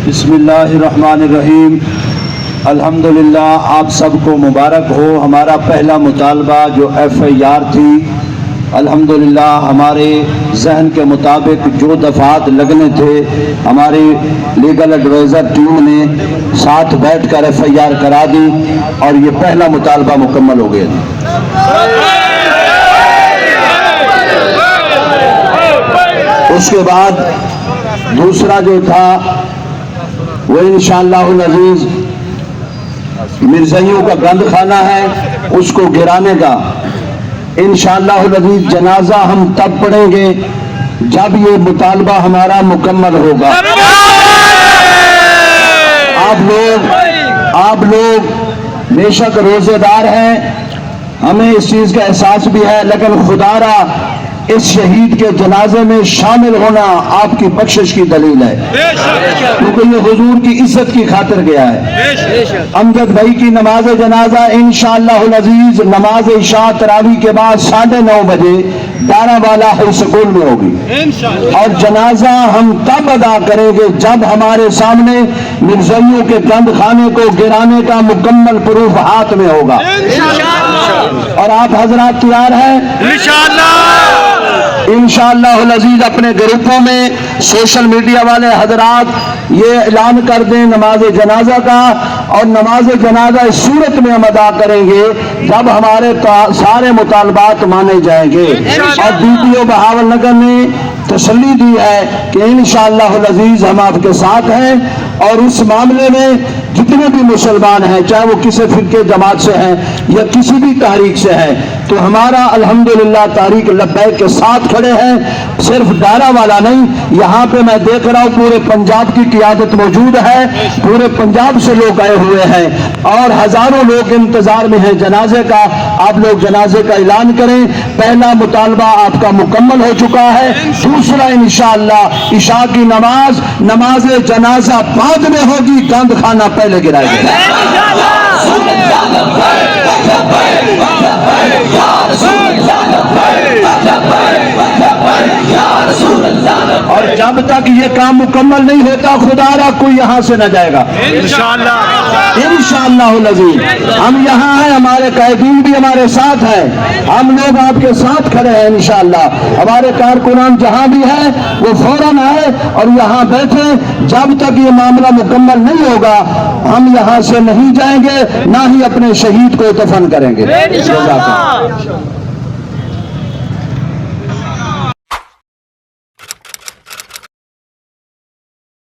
بسم اللہ الرحمن الرحیم۔ الحمدللہ آپ سب کو مبارک ہو۔ ہمارا پہلا مطالبہ جو FIR تھی، الحمدللہ ہمارے ذہن کے مطابق جو دفعات لگنے تھے ہماری لیگل ایڈوائزر ٹیم نے ساتھ بیٹھ کر FIR کرا دی اور یہ پہلا مطالبہ مکمل ہو گیا۔ اس کے بعد دوسرا جو تھا وہ انشاءاللہ العزیز مرزائیوں کا گند خانہ ہے، اس کو گرانے کا انشاءاللہ العزیز جنازہ ہم تب پڑھیں گے جب یہ مطالبہ ہمارا مکمل ہوگا۔ آپ لوگ بے شک روزے دار ہیں، ہمیں اس چیز کا احساس بھی ہے، لیکن خدا را اس شہید کے جنازے میں شامل ہونا آپ کی بخشش کی دلیل ہے، کیونکہ یہ حضور کی عزت کی خاطر گیا ہے۔ امجد بھائی کی نماز جنازہ انشاءاللہ العزیز نماز عشاء تراویح کے بعد 9:30 بجے ڈارا والا ہائی سکول میں ہوگی، اور جنازہ ہم تب ادا کریں گے جب ہمارے سامنے مرزائیوں کے گند خانے کو گرانے کا مکمل پروف ہاتھ میں ہوگا۔ اور آپ حضرات تیار ہیں؟ انشاءاللہ العزیز اپنے گروپوں میں سوشل میڈیا والے حضرات یہ اعلان کر دیں نماز جنازہ کا، اور نماز جنازہ اس صورت میں ہم ادا کریں گے جب ہمارے سارے مطالبات مانے جائیں گے۔ اور DPO بہاول نگر نے تسلی دی ہے کہ انشاءاللہ العزیز ہم آپ کے ساتھ ہیں، اور اس معاملے میں جتنے بھی مسلمان ہیں چاہے وہ کسی فرقے جماعت سے ہیں یا کسی بھی تحریک سے ہیں، تو ہمارا الحمدللہ تحریک لبیک کے ساتھ کھڑے ہیں۔ صرف ڈارا والا نہیں، یہاں پہ میں دیکھ رہا ہوں پورے پنجاب کی قیادت موجود ہے، پورے پنجاب سے لوگ آئے ہوئے ہیں اور ہزاروں لوگ انتظار میں ہیں جنازے کا۔ آپ لوگ جنازے کا اعلان کریں۔ پہلا مطالبہ آپ کا مکمل ہو چکا ہے، دوسرا انشاءاللہ عشاء کی نماز جنازہ بعد میں ہوگی، گند خانہ پہلے گرایا جائے گا۔ اور جب تک یہ کام مکمل نہیں ہوتا خدا را کوئی یہاں سے نہ جائے گا انشاءاللہ العزیز۔ ہم یہاں ہیں، ہمارے قائدین بھی ہمارے ساتھ ہیں، ہم لوگ آپ کے ساتھ کھڑے ہیں انشاءاللہ۔ ہمارے کارکنان جہاں بھی ہیں وہ فوراً آئے اور یہاں بیٹھے، جب تک یہ معاملہ مکمل نہیں ہوگا ہم یہاں سے نہیں جائیں گے، نہ ہی اپنے شہید کو دفن کریں گے۔